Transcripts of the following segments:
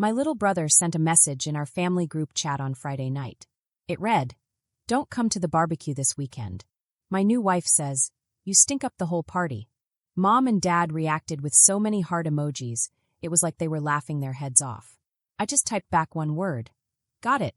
My little brother sent a message in our family group chat on Friday night. It read, "Don't come to the barbecue this weekend. My new wife says, you stink up the whole party." Mom and Dad reacted with so many heart emojis, it was like they were laughing their heads off. I just typed back one word. Got it.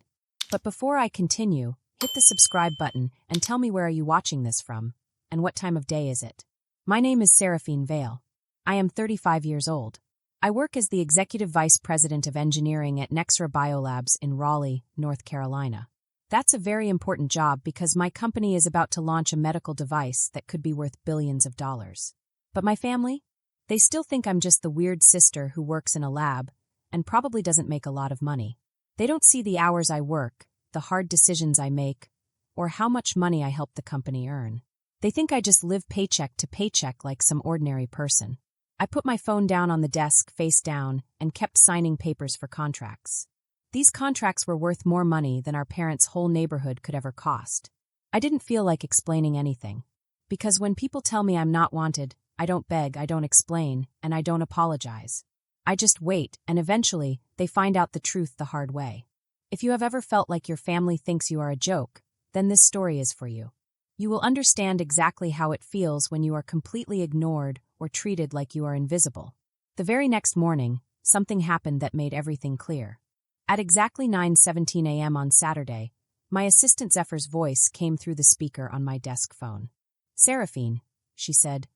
But before I continue, hit the subscribe button and tell me where are you watching this from, and what time of day is it. My name is Seraphine Vale. I am 35 years old. I work as the Executive Vice President of Engineering at Nexra Biolabs in Raleigh, North Carolina. That's a very important job because my company is about to launch a medical device that could be worth billions of dollars. But my family? They still think I'm just the weird sister who works in a lab and probably doesn't make a lot of money. They don't see the hours I work, the hard decisions I make, or how much money I help the company earn. They think I just live paycheck to paycheck like some ordinary person. I put my phone down on the desk face down and kept signing papers for contracts. These contracts were worth more money than our parents' whole neighborhood could ever cost. I didn't feel like explaining anything. Because when people tell me I'm not wanted, I don't beg, I don't explain, and I don't apologize. I just wait, and eventually, they find out the truth the hard way. If you have ever felt like your family thinks you are a joke, then this story is for you. You will understand exactly how it feels when you are completely ignored or treated like you are invisible. The very next morning, something happened that made everything clear. At exactly 9:17 a.m. on Saturday, my assistant Zephyr's voice came through the speaker on my desk phone. "Seraphine," she said,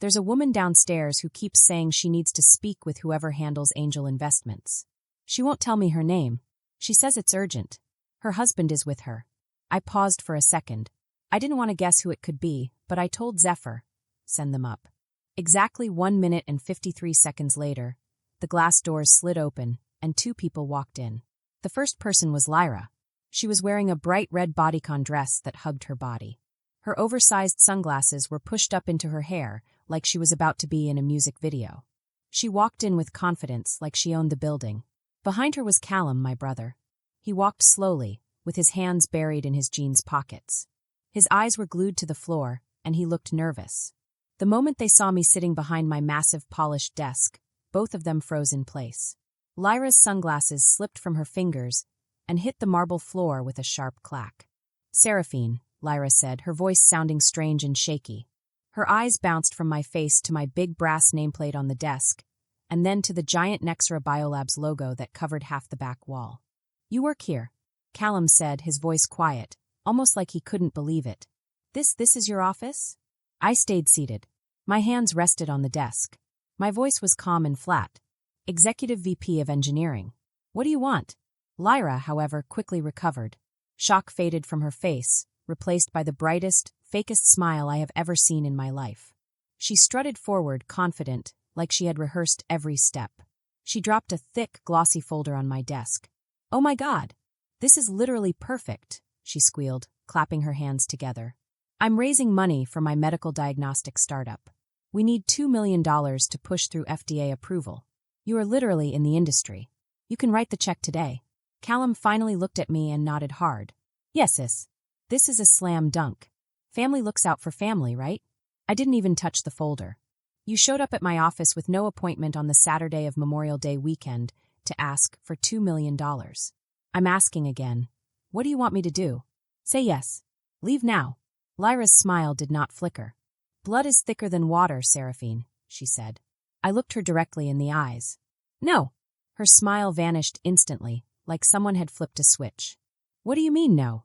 "there's a woman downstairs who keeps saying she needs to speak with whoever handles Angel Investments. She won't tell me her name. She says it's urgent. Her husband is with her." I paused for a second. I didn't want to guess who it could be, but I told Zephyr, "Send them up." Exactly 1 minute and 53 seconds later, the glass doors slid open, and 2 people walked in. The first person was Lyra. She was wearing a bright red bodycon dress that hugged her body. Her oversized sunglasses were pushed up into her hair, like she was about to be in a music video. She walked in with confidence, like she owned the building. Behind her was Callum, my brother. He walked slowly, with his hands buried in his jeans pockets. His eyes were glued to the floor, and he looked nervous. The moment they saw me sitting behind my massive polished desk, both of them froze in place. Lyra's sunglasses slipped from her fingers and hit the marble floor with a sharp clack. "Seraphine," Lyra said, her voice sounding strange and shaky. Her eyes bounced from my face to my big brass nameplate on the desk, and then to the giant Nexra Biolabs logo that covered half the back wall. "You work here," Callum said, his voice quiet, almost like he couldn't believe it. This is your office?" I stayed seated. My hands rested on the desk. My voice was calm and flat. "Executive VP of Engineering. What do you want?" Lyra, however, quickly recovered. Shock faded from her face, replaced by the brightest, fakest smile I have ever seen in my life. She strutted forward, confident, like she had rehearsed every step. She dropped a thick, glossy folder on my desk. "Oh my God! This is literally perfect," she squealed, clapping her hands together. "I'm raising money for my medical diagnostic startup. We need $2 million to push through FDA approval. You are literally in the industry. You can write the check today." Callum finally looked at me and nodded hard. "Yes, sis. This is a slam dunk. Family looks out for family, right?" I didn't even touch the folder. "You showed up at my office with no appointment on the Saturday of Memorial Day weekend to ask for $2 million. I'm asking again. What do you want me to do? Say yes. Leave now." Lyra's smile did not flicker. "Blood is thicker than water, Seraphine," she said. I looked her directly in the eyes. "No." Her smile vanished instantly, like someone had flipped a switch. "What do you mean, no?"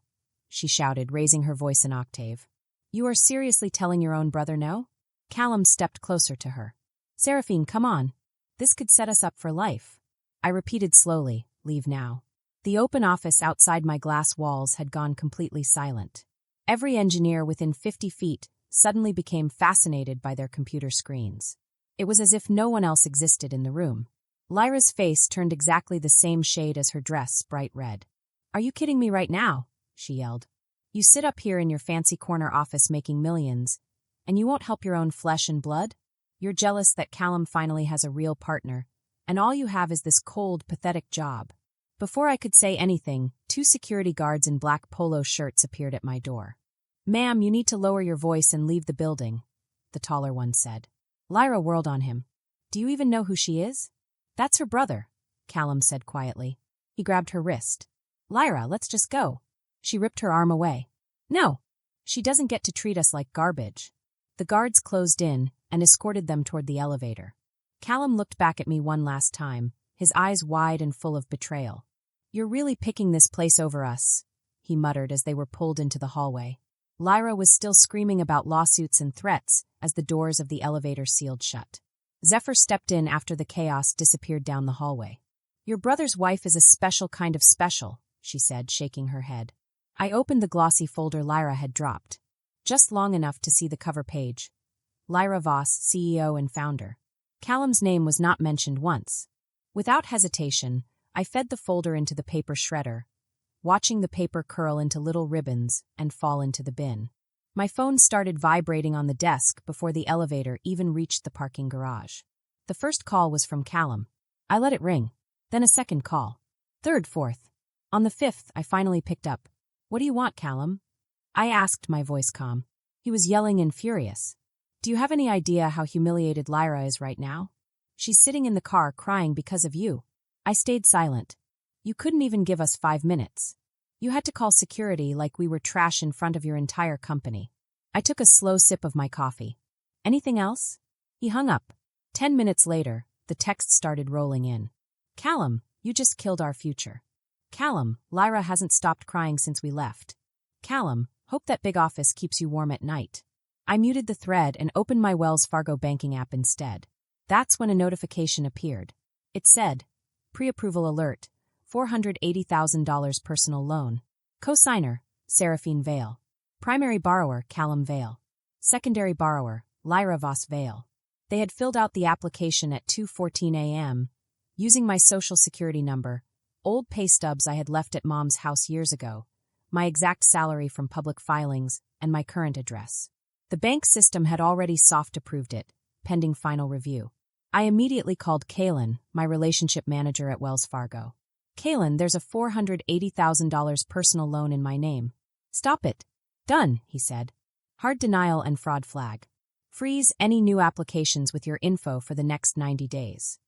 she shouted, raising her voice an octave. "You are seriously telling your own brother no?" Callum stepped closer to her. "Seraphine, come on. This could set us up for life." I repeated slowly, "Leave now." The open office outside my glass walls had gone completely silent. Every engineer within 50 feet suddenly became fascinated by their computer screens. It was as if no one else existed in the room. Lyra's face turned exactly the same shade as her dress, bright red. "Are you kidding me right now?" she yelled. "You sit up here in your fancy corner office making millions, and you won't help your own flesh and blood? You're jealous that Callum finally has a real partner, and all you have is this cold, pathetic job." Before I could say anything, 2 security guards in black polo shirts appeared at my door. "Ma'am, you need to lower your voice and leave the building," the taller one said. Lyra whirled on him. "Do you even know who she is?" "That's her brother," Callum said quietly. He grabbed her wrist. Lyra, let's just go. She ripped her arm away. No. She doesn't get to treat us like garbage. The guards closed in and escorted them toward the elevator. Callum looked back at me one last time, his eyes wide and full of betrayal. You're really picking this place over us, he muttered as they were pulled into the hallway. Lyra was still screaming about lawsuits and threats as the doors of the elevator sealed shut. Zephyr stepped in after the chaos disappeared down the hallway. Your brother's wife is a special kind of special, she said, shaking her head. I opened the glossy folder Lyra had dropped. Just long enough to see the cover page. Lyra Voss, CEO and founder. Callum's name was not mentioned once. Without hesitation, I fed the folder into the paper shredder, watching the paper curl into little ribbons and fall into the bin. My phone started vibrating on the desk before the elevator even reached the parking garage. The first call was from Callum. I let it ring. Then a second call. Third, fourth. On the fifth, I finally picked up. What do you want, Callum? I asked, my voice calm. He was yelling and furious. Do you have any idea how humiliated Lyra is right now? She's sitting in the car crying because of you. I stayed silent. You couldn't even give us 5 minutes. You had to call security like we were trash in front of your entire company. I took a slow sip of my coffee. Anything else? He hung up. 10 minutes later, the text started rolling in. Callum, you just killed our future. Callum, Lyra hasn't stopped crying since we left. Callum, hope that big office keeps you warm at night. I muted the thread and opened my Wells Fargo banking app instead. That's when a notification appeared. It said, Pre-approval alert, $480,000 personal loan. Co-signer, Seraphine Vale. Primary borrower, Callum Vale. Secondary borrower, Lyra Voss Vale. They had filled out the application at 2:14 a.m., using my social security number, old pay stubs I had left at Mom's house years ago, my exact salary from public filings, and my current address. The bank system had already soft-approved it, pending final review. I immediately called Kaylin, my relationship manager at Wells Fargo. Kaylin, there's a $480,000 personal loan in my name. Stop it. Done, he said. Hard denial and fraud flag. Freeze any new applications with your info for the next 90 days.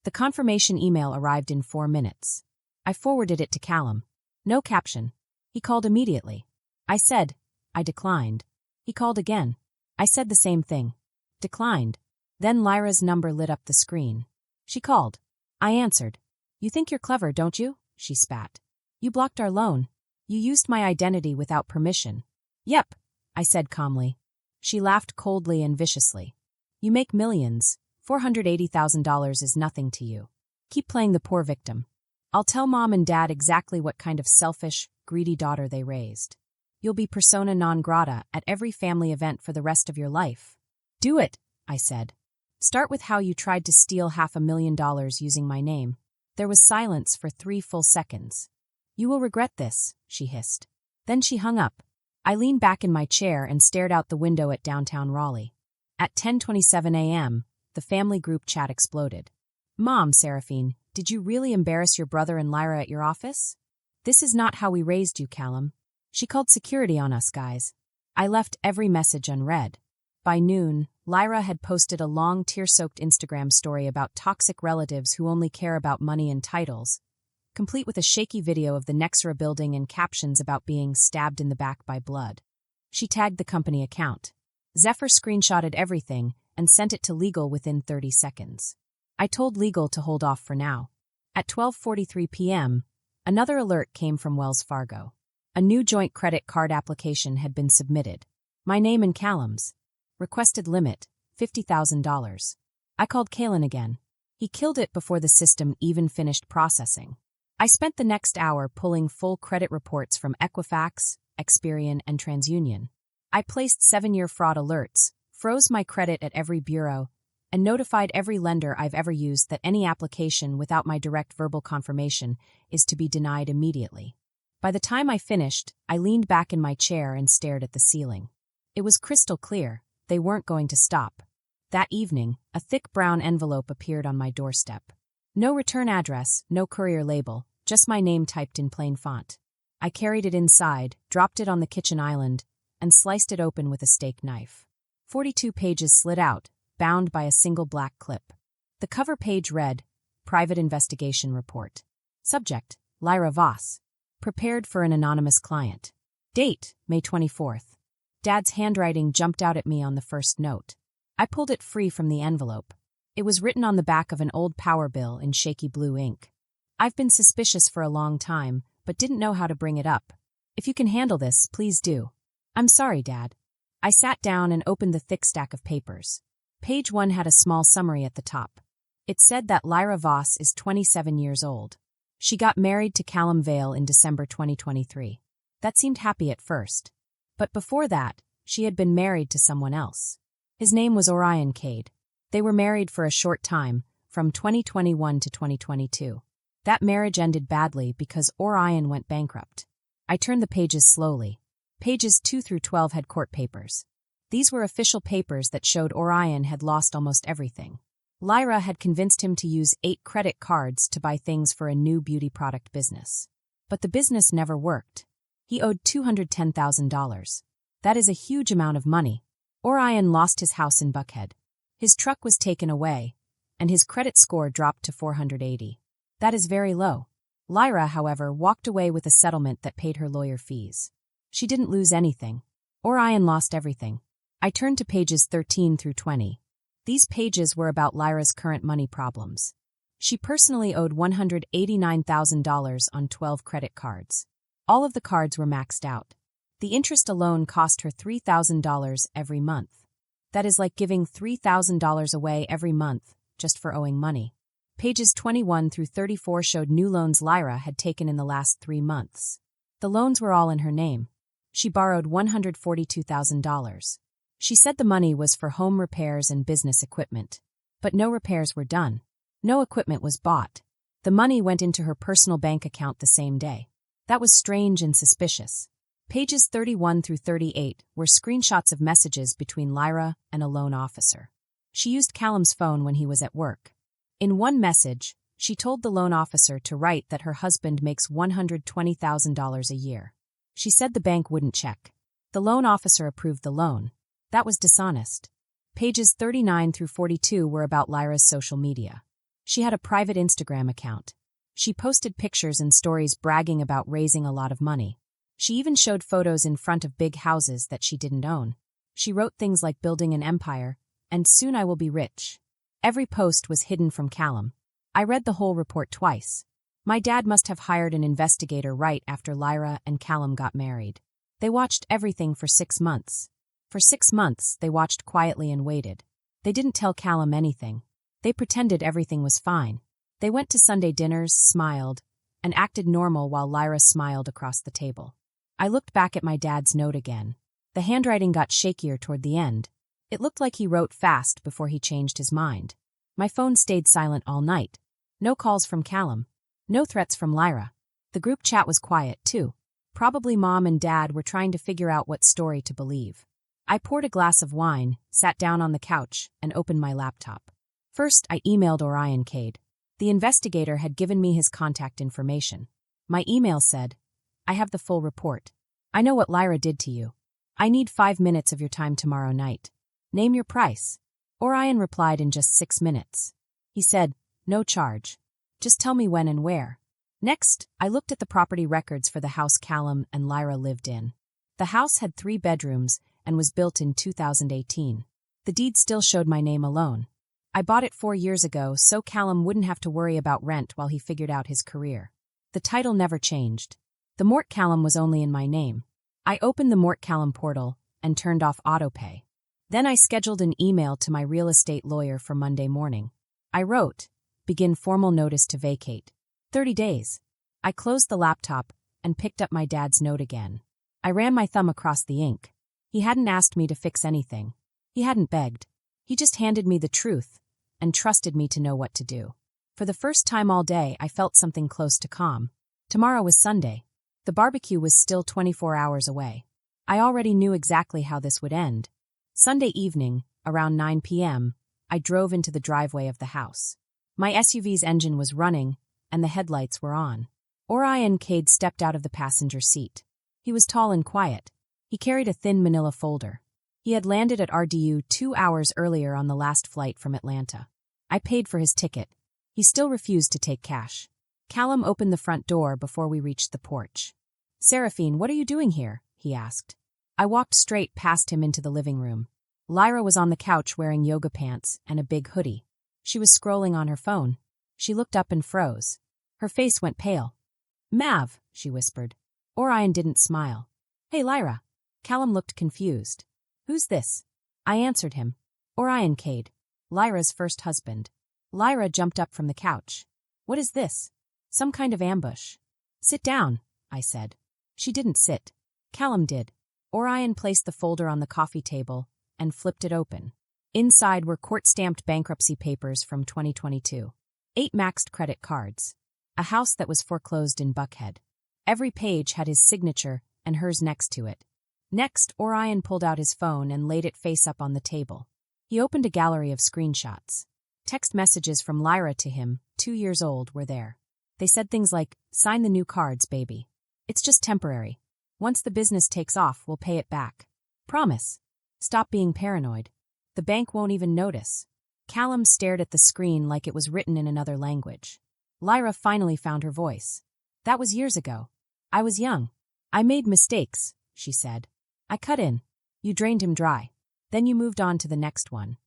The confirmation email arrived in 4 minutes. I forwarded it to Callum. No caption. He called immediately. I said, I declined. He called again. I said the same thing. Declined. Then Lyra's number lit up the screen. She called. I answered. You think you're clever, don't you? She spat. You blocked our loan. You used my identity without permission. Yep, I said calmly. She laughed coldly and viciously. You make millions. $480,000 is nothing to you. Keep playing the poor victim. I'll tell Mom and Dad exactly what kind of selfish, greedy daughter they raised. You'll be persona non grata at every family event for the rest of your life. Do it, I said. Start with how you tried to steal $500,000 using my name. There was silence for 3 full seconds. You will regret this, she hissed. Then she hung up. I leaned back in my chair and stared out the window at downtown Raleigh. At 10:27 a.m., the family group chat exploded. Mom, Seraphine, did you really embarrass your brother and Lyra at your office? This is not how we raised you, Callum. She called security on us, guys. I left every message unread. By noon, Lyra had posted a long tear-soaked Instagram story about toxic relatives who only care about money and titles, complete with a shaky video of the Nexera building and captions about being stabbed in the back by blood. She tagged the company account. Zephyr screenshotted everything and sent it to legal within 30 seconds. I told legal to hold off for now. At 12:43 p.m., another alert came from Wells Fargo. A new joint credit card application had been submitted. My name and Callum's. Requested limit, $50,000. I called Kaylin again. He killed it before the system even finished processing. I spent the next hour pulling full credit reports from Equifax, Experian, and TransUnion. I placed 7-year fraud alerts, froze my credit at every bureau, and notified every lender I've ever used that any application without my direct verbal confirmation is to be denied immediately. By the time I finished, I leaned back in my chair and stared at the ceiling. It was crystal clear. They weren't going to stop. That evening, a thick brown envelope appeared on my doorstep. No return address, no courier label, just my name typed in plain font. I carried it inside, dropped it on the kitchen island, and sliced it open with a steak knife. 42 pages slid out, bound by a single black clip. The cover page read, Private Investigation Report. Subject, Lyra Voss. Prepared for an anonymous client. Date, May 24th. Dad's handwriting jumped out at me on the first note. I pulled it free from the envelope. It was written on the back of an old power bill in shaky blue ink. I've been suspicious for a long time, but didn't know how to bring it up. If you can handle this, please do. I'm sorry, Dad. I sat down and opened the thick stack of papers. Page 1 had a small summary at the top. It said that Lyra Voss is 27 years old. She got married to Callum Vale in December 2023. That seemed happy at first. But before that, she had been married to someone else. His name was Orion Cade. They were married for a short time, from 2021 to 2022. That marriage ended badly because Orion went bankrupt. I turned the pages slowly. Pages 2 through 12 had court papers. These were official papers that showed Orion had lost almost everything. Lyra had convinced him to use 8 credit cards to buy things for a new beauty product business. But the business never worked. He owed $210,000. That is a huge amount of money. Orion lost his house in Buckhead. His truck was taken away, and his credit score dropped to 480. That is very low. Lyra, however, walked away with a settlement that paid her lawyer fees. She didn't lose anything. Orion lost everything. I turned to pages 13 through 20. These pages were about Lyra's current money problems. She personally owed $189,000 on 12 credit cards. All of the cards were maxed out. The interest alone cost her $3,000 every month. That is like giving $3,000 away every month just for owing money. Pages 21 through 34 showed new loans Lyra had taken in the last 3 months. The loans were all in her name. She borrowed $142,000. She said the money was for home repairs and business equipment. But no repairs were done. No equipment was bought. The money went into her personal bank account the same day. That was strange and suspicious. Pages 31 through 38 were screenshots of messages between Lyra and a loan officer. She used Callum's phone when he was at work. In one message, she told the loan officer to write that her husband makes $120,000 a year. She said the bank wouldn't check. The loan officer approved the loan. That was dishonest. Pages 39 through 42 were about Lyra's social media. She had a private Instagram account. She posted pictures and stories bragging about raising a lot of money. She even showed photos in front of big houses that she didn't own. She wrote things like building an empire, and soon I will be rich. Every post was hidden from Callum. I read the whole report twice. My dad must have hired an investigator right after Lyra and Callum got married. They watched everything for 6 months. For 6 months, they watched quietly and waited. They didn't tell Callum anything. They pretended everything was fine. They went to Sunday dinners, smiled, and acted normal while Lyra smiled across the table. I looked back at my dad's note again. The handwriting got shakier toward the end. It looked like he wrote fast before he changed his mind. My phone stayed silent all night. No calls from Callum. No threats from Lyra. The group chat was quiet, too. Probably Mom and Dad were trying to figure out what story to believe. I poured a glass of wine, sat down on the couch, and opened my laptop. First, I emailed Orion Cade. The investigator had given me his contact information. My email said, I have the full report. I know what Lyra did to you. I need 5 minutes of your time tomorrow night. Name your price. Orion replied in just 6 minutes. He said, no charge. Just tell me when and where. Next, I looked at the property records for the house Callum and Lyra lived in. The house had 3 bedrooms and was built in 2018. The deed still showed my name alone. I bought it 4 years ago so Callum wouldn't have to worry about rent while he figured out his career. The title never changed. The Mort Callum was only in my name. I opened the Mort Callum portal and turned off autopay. Then I scheduled an email to my real estate lawyer for Monday morning. I wrote, begin formal notice to vacate. 30 days. I closed the laptop and picked up my dad's note again. I ran my thumb across the ink. He hadn't asked me to fix anything. He hadn't begged. He just handed me the truth and trusted me to know what to do. For the first time all day, I felt something close to calm. Tomorrow was Sunday. The barbecue was still 24 hours away. I already knew exactly how this would end. Sunday evening, around 9 p.m., I drove into the driveway of the house. My SUV's engine was running, and the headlights were on. Orion Cade stepped out of the passenger seat. He was tall and quiet. He carried a thin manila folder. He had landed at RDU 2 hours earlier on the last flight from Atlanta. I paid for his ticket. He still refused to take cash. Callum opened the front door before we reached the porch. "Seraphine, what are you doing here?" he asked. I walked straight past him into the living room. Lyra was on the couch wearing yoga pants and a big hoodie. She was scrolling on her phone. She looked up and froze. Her face went pale. "Mav," she whispered. Orion didn't smile. "Hey, Lyra." Callum looked confused. "Who's this?" I answered him. "Orion Cade, Lyra's first husband." Lyra jumped up from the couch. "What is this? Some kind of ambush?" "Sit down," I said. She didn't sit. Callum did. Orion placed the folder on the coffee table and flipped it open. Inside were court-stamped bankruptcy papers from 2022. 8 maxed credit cards. A house that was foreclosed in Buckhead. Every page had his signature and hers next to it. Next, Orion pulled out his phone and laid it face up on the table. He opened a gallery of screenshots. Text messages from Lyra to him, 2 years old, were there. They said things like, "Sign the new cards, baby. It's just temporary. Once the business takes off, we'll pay it back. Promise. Stop being paranoid. The bank won't even notice." Callum stared at the screen like it was written in another language. Lyra finally found her voice. "That was years ago. I was young. I made mistakes," she said. "I cut in. You drained him dry. Then you moved on to the next one."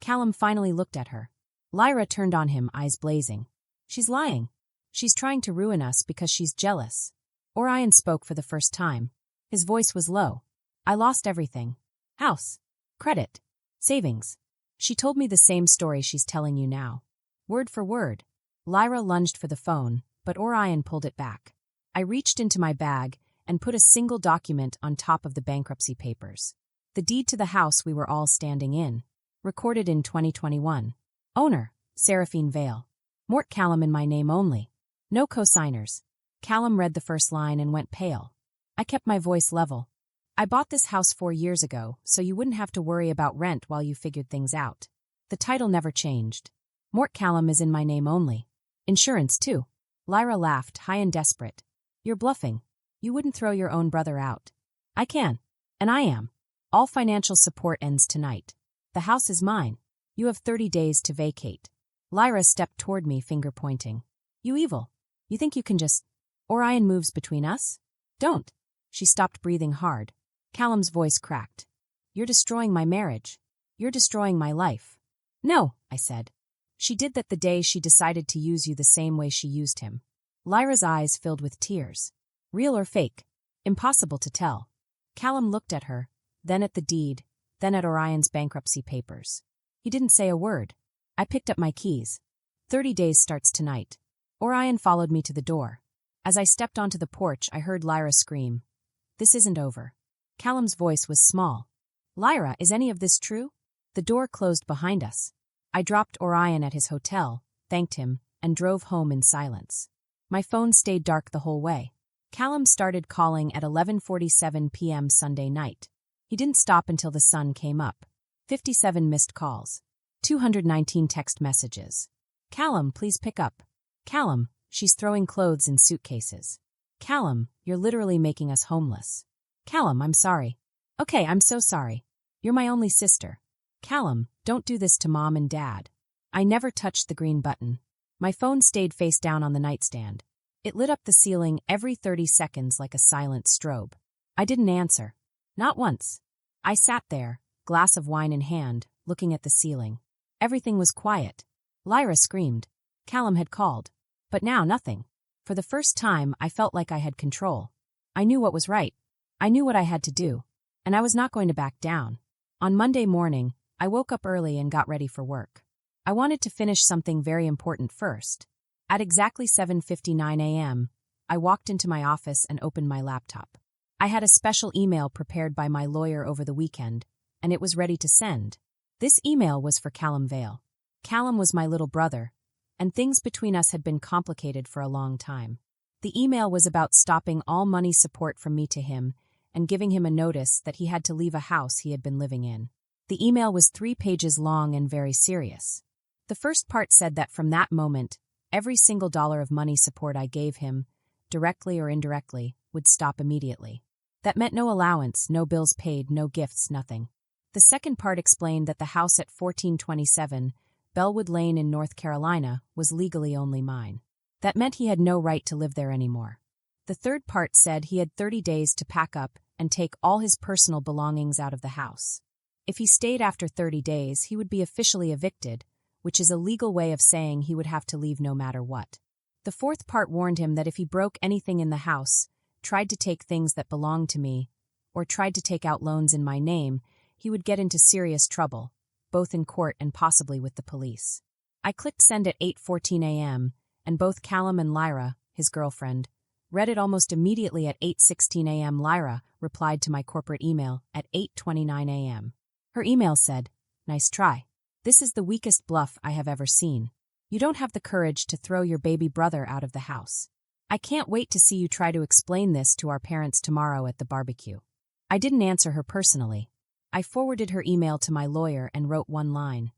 Callum finally looked at her. Lyra turned on him, eyes blazing. "She's lying. She's trying to ruin us because she's jealous." Orion spoke for the first time. His voice was low. "I lost everything. House. Credit. Savings. She told me the same story she's telling you now. Word for word." Lyra lunged for the phone, but Orion pulled it back. I reached into my bag and put a single document on top of the bankruptcy papers. The deed to the house we were all standing in. Recorded in 2021. Owner, Seraphine Vale. Mort Callum in my name only. No co-signers. Callum read the first line and went pale. I kept my voice level. "I bought this house 4 years ago, so you wouldn't have to worry about rent while you figured things out. The title never changed. Mort Callum is in my name only. Insurance, too." Lyra laughed, high and desperate. "You're bluffing. You wouldn't throw your own brother out." "I can. And I am. All financial support ends tonight. The house is mine. You have 30 days to vacate." Lyra stepped toward me, finger pointing. "You evil. You think you can just... Orion moves between us? Don't." She stopped breathing hard. Callum's voice cracked. "You're destroying my marriage. You're destroying my life." "No," I said. "She did that the day she decided to use you the same way she used him." Lyra's eyes filled with tears. "Real or fake? Impossible to tell." Callum looked at her, then at the deed, then at Orion's bankruptcy papers. He didn't say a word. I picked up my keys. 30 days starts tonight. Orion followed me to the door. As I stepped onto the porch, I heard Lyra scream. "This isn't over." Callum's voice was small. "Lyra, is any of this true?" The door closed behind us. I dropped Orion at his hotel, thanked him, and drove home in silence. My phone stayed dark the whole way. Callum started calling at 11:47 p.m. Sunday night. He didn't stop until the sun came up. 57 missed calls. 219 text messages. "Callum, please pick up." "Callum, she's throwing clothes in suitcases." "Callum, you're literally making us homeless." "Callum, I'm sorry." "Okay, I'm so sorry. You're my only sister." "Callum, don't do this to Mom and Dad." I never touched the green button. My phone stayed face down on the nightstand. It lit up the ceiling every 30 seconds like a silent strobe. I didn't answer. Not once. I sat there, glass of wine in hand, looking at the ceiling. Everything was quiet. Lyra screamed. Callum had called. But now nothing. For the first time, I felt like I had control. I knew what was right. I knew what I had to do. And I was not going to back down. On Monday morning, I woke up early and got ready for work. I wanted to finish something very important first. At exactly 7:59 a.m., I walked into my office and opened my laptop. I had a special email prepared by my lawyer over the weekend, and it was ready to send. This email was for Callum Vale. Callum was my little brother, and things between us had been complicated for a long time. The email was about stopping all money support from me to him and giving him a notice that he had to leave a house he had been living in. The email was 3 pages long and very serious. The first part said that from that moment, every single dollar of money support I gave him, directly or indirectly, would stop immediately. That meant no allowance, no bills paid, no gifts, nothing. The second part explained that the house at 1427 Bellwood Lane in North Carolina, was legally only mine. That meant he had no right to live there anymore. The third part said he had 30 days to pack up and take all his personal belongings out of the house. If he stayed after 30 days, he would be officially evicted, which is a legal way of saying he would have to leave no matter what. The fourth part warned him that if he broke anything in the house, tried to take things that belonged to me, or tried to take out loans in my name, he would get into serious trouble, both in court and possibly with the police. I clicked send at 8:14 a.m., and both Callum and Lyra, his girlfriend, read it almost immediately at 8:16 a.m. Lyra replied to my corporate email at 8:29 a.m. Her email said, "Nice try. This is the weakest bluff I have ever seen. You don't have the courage to throw your baby brother out of the house. I can't wait to see you try to explain this to our parents tomorrow at the barbecue." I didn't answer her personally. I forwarded her email to my lawyer and wrote one line.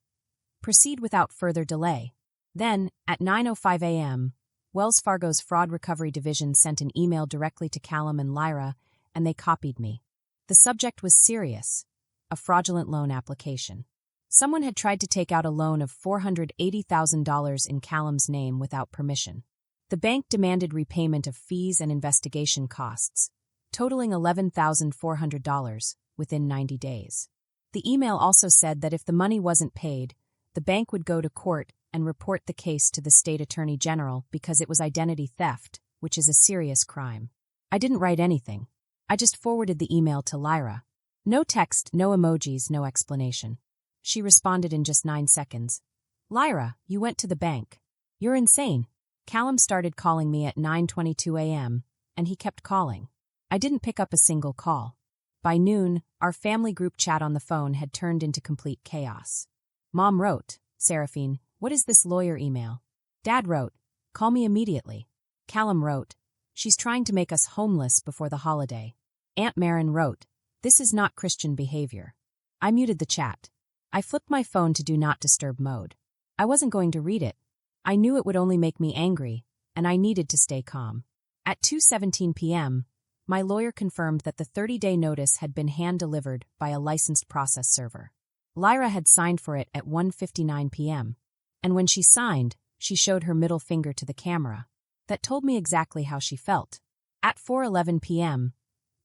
Proceed without further delay. Then, at 9:05 a.m., Wells Fargo's Fraud Recovery Division sent an email directly to Callum and Lyra, and they copied me. The subject was serious: a fraudulent loan application. Someone had tried to take out a loan of $480,000 in Callum's name without permission. The bank demanded repayment of fees and investigation costs, totaling $11,400, within 90 days. The email also said that if the money wasn't paid, the bank would go to court and report the case to the state attorney general because it was identity theft, which is a serious crime. I didn't write anything. I just forwarded the email to Lyra. No text, no emojis, no explanation. She responded in just 9 seconds. "Lyra, you went to the bank. You're insane." Callum started calling me at 9:22 a.m., and he kept calling. I didn't pick up a single call. By noon, our family group chat on the phone had turned into complete chaos. Mom wrote, "Seraphine, what is this lawyer email?" Dad wrote, "Call me immediately." Callum wrote, "She's trying to make us homeless before the holiday." Aunt Marin wrote, "This is not Christian behavior." I muted the chat. I flipped my phone to do not disturb mode. I wasn't going to read it. I knew it would only make me angry, and I needed to stay calm. At 2:17 p.m., my lawyer confirmed that the 30-day notice had been hand-delivered by a licensed process server. Lyra had signed for it at 1:59 p.m., and when she signed, she showed her middle finger to the camera. That told me exactly how she felt. At 4:11 p.m.,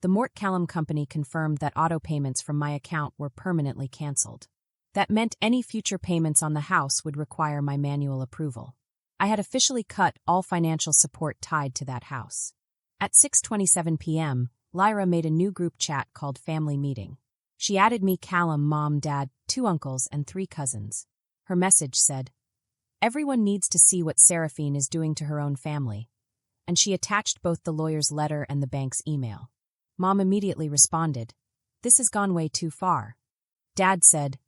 the Mort Callum Company confirmed that auto payments from my account were permanently canceled. That meant any future payments on the house would require my manual approval. I had officially cut all financial support tied to that house. At 6:27 p.m., Lyra made a new group chat called Family Meeting. She added me, Callum, Mom, Dad, 2 uncles, and 3 cousins. Her message said, "Everyone needs to see what Seraphine is doing to her own family," and she attached both the lawyer's letter and the bank's email. Mom immediately responded, "This has gone way too far." Dad said,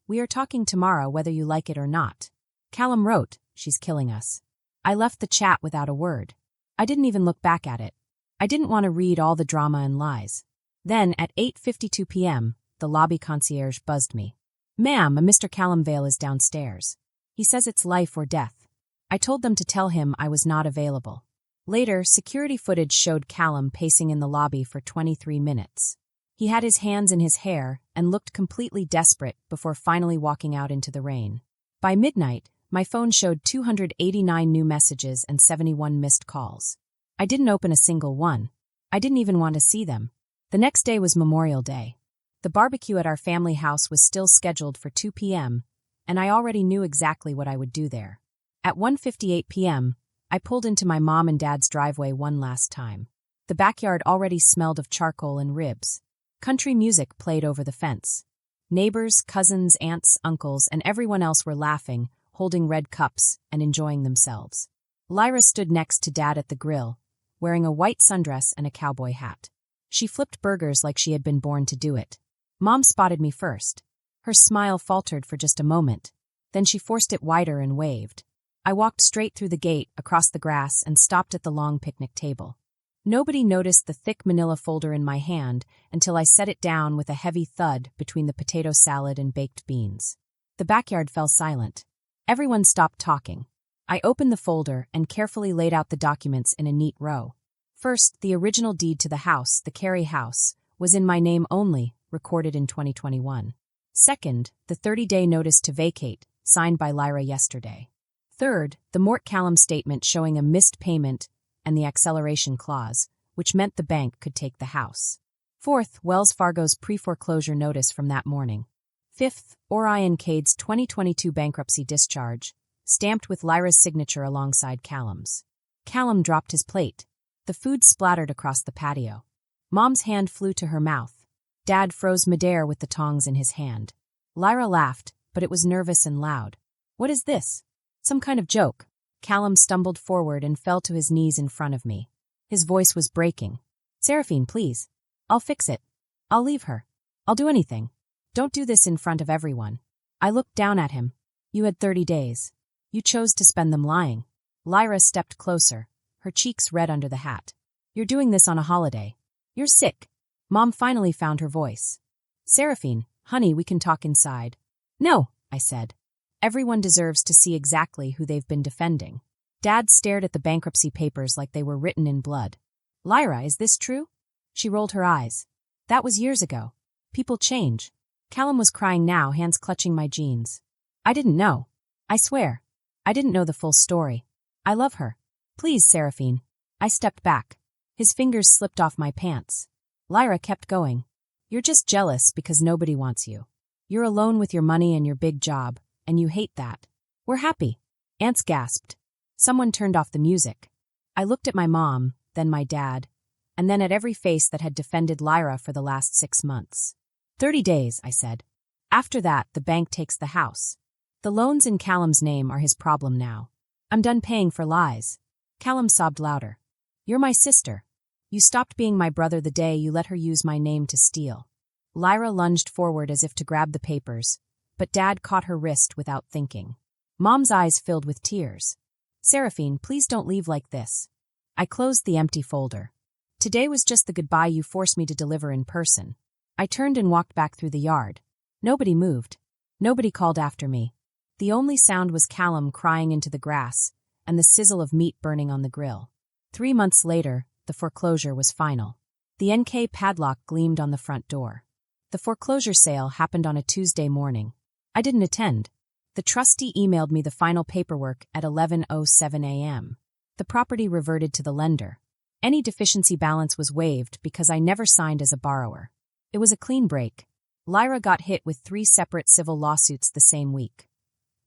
"We are talking tomorrow whether you like it or not." Callum wrote, "She's killing us." I left the chat without a word. I didn't even look back at it. I didn't want to read all the drama and lies. Then, at 8:52 p.m., the lobby concierge buzzed me. "Ma'am, a Mr. Callum Vale is downstairs. He says it's life or death." I told them to tell him I was not available. Later, security footage showed Callum pacing in the lobby for 23 minutes. He had his hands in his hair and looked completely desperate before finally walking out into the rain. By midnight, my phone showed 289 new messages and 71 missed calls. I didn't open a single one. I didn't even want to see them. The next day was Memorial Day. The barbecue at our family house was still scheduled for 2 p.m., and I already knew exactly what I would do there. At 1:58 p.m., I pulled into my mom and dad's driveway one last time. The backyard already smelled of charcoal and ribs. Country music played over the fence. Neighbors, cousins, aunts, uncles, and everyone else were laughing, holding red cups, and enjoying themselves. Lyra stood next to Dad at the grill, wearing a white sundress and a cowboy hat. She flipped burgers like she had been born to do it. Mom spotted me first. Her smile faltered for just a moment. Then she forced it wider and waved. I walked straight through the gate, across the grass, and stopped at the long picnic table. Nobody noticed the thick manila folder in my hand until I set it down with a heavy thud between the potato salad and baked beans. The backyard fell silent. Everyone stopped talking. I opened the folder and carefully laid out the documents in a neat row. First, the original deed to the house, the Carey house, was in my name only, recorded in 2021. Second, the 30-day notice to vacate, signed by Lyra yesterday. Third, the Mort Callum statement showing a missed payment and the acceleration clause, which meant the bank could take the house. Fourth, Wells Fargo's pre-foreclosure notice from that morning. Fifth, Orion Cade's 2022 bankruptcy discharge, stamped with Lyra's signature alongside Callum's. Callum dropped his plate. The food splattered across the patio. Mom's hand flew to her mouth. Dad froze midair with the tongs in his hand. Lyra laughed, but it was nervous and loud. "What is this? Some kind of joke?" Callum stumbled forward and fell to his knees in front of me. His voice was breaking. "Seraphine, please. I'll fix it. I'll leave her. I'll do anything. Don't do this in front of everyone." I looked down at him. "You had 30 days. You chose to spend them lying." Lyra stepped closer, her cheeks red under the hat. "You're doing this on a holiday. You're sick." Mom finally found her voice. "Seraphine, honey, we can talk inside." "No," I said. "Everyone deserves to see exactly who they've been defending." Dad stared at the bankruptcy papers like they were written in blood. "Lyra, is this true?" She rolled her eyes. "That was years ago. People change." Callum was crying now, hands clutching my jeans. "I didn't know. I swear. I didn't know the full story. I love her. Please, Seraphine." I stepped back. His fingers slipped off my pants. Lyra kept going. "You're just jealous because nobody wants you. You're alone with your money and your big job, and you hate that." "We're happy." Aunts gasped. Someone turned off the music. I looked at my mom, then my dad, and then at every face that had defended Lyra for the last 6 months. 30 days, I said. After that, the bank takes the house. The loans in Callum's name are his problem now. I'm done paying for lies. Callum sobbed louder. "You're my sister. You stopped being my brother the day you let her use my name to steal." Lyra lunged forward as if to grab the papers, but Dad caught her wrist without thinking. Mom's eyes filled with tears. "Seraphine, please don't leave like this." I closed the empty folder. "Today was just the goodbye you forced me to deliver in person." I turned and walked back through the yard. Nobody moved. Nobody called after me. The only sound was Callum crying into the grass and the sizzle of meat burning on the grill. 3 months later, the foreclosure was final. The NK padlock gleamed on the front door. The foreclosure sale happened on a Tuesday morning. I didn't attend. The trustee emailed me the final paperwork at 11:07 a.m. The property reverted to the lender. Any deficiency balance was waived because I never signed as a borrower. It was a clean break. Lyra got hit with 3 separate civil lawsuits the same week.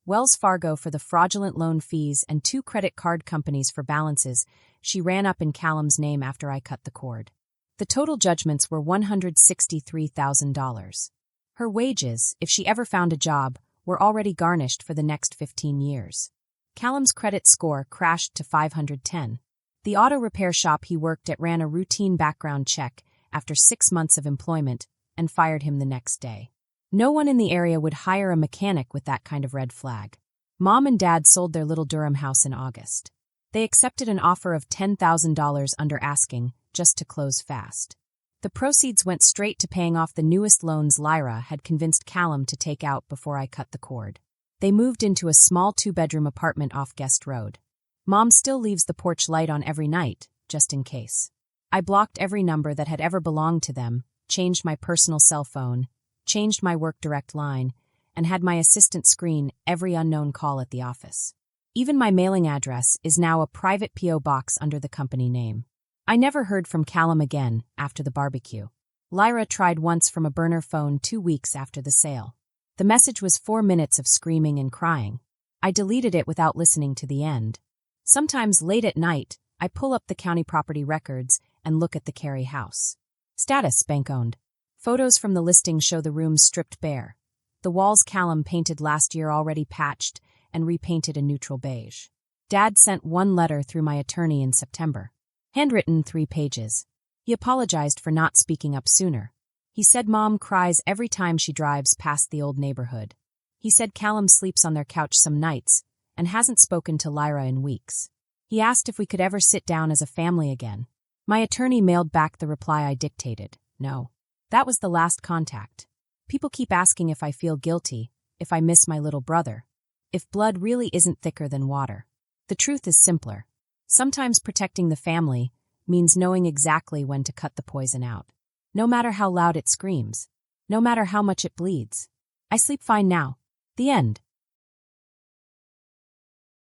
Wells Fargo for the fraudulent loan fees and 2 credit card companies for balances she ran up in Callum's name after I cut the cord. The total judgments were $163,000. Her wages, if she ever found a job, were already garnished for the next 15 years. Callum's credit score crashed to 510. The auto repair shop he worked at ran a routine background check after 6 months of employment and fired him the next day. No one in the area would hire a mechanic with that kind of red flag. Mom and Dad sold their little Durham house in August. They accepted an offer of $10,000 under asking, just to close fast. The proceeds went straight to paying off the newest loans Lyra had convinced Callum to take out before I cut the cord. They moved into a small 2-bedroom apartment off Guest Road. Mom still leaves the porch light on every night, just in case. I blocked every number that had ever belonged to them, changed my personal cell phone, changed my work direct line, and had my assistant screen every unknown call at the office. Even my mailing address is now a private P.O. box under the company name. I never heard from Callum again after the barbecue. Lyra tried once from a burner phone 2 weeks after the sale. The message was 4 minutes of screaming and crying. I deleted it without listening to the end. Sometimes late at night, I pull up the county property records and look at the Carey house. Status: bank-owned. Photos from the listing show the rooms stripped bare. The walls Callum painted last year already patched and repainted a neutral beige. Dad sent 1 letter through my attorney in September. Handwritten 3 pages. He apologized for not speaking up sooner. He said Mom cries every time she drives past the old neighborhood. He said Callum sleeps on their couch some nights and hasn't spoken to Lyra in weeks. He asked if we could ever sit down as a family again. My attorney mailed back the reply I dictated. No. That was the last contact. People keep asking if I feel guilty, if I miss my little brother, if blood really isn't thicker than water. The truth is simpler. Sometimes protecting the family means knowing exactly when to cut the poison out. No matter how loud it screams. No matter how much it bleeds. I sleep fine now. The end.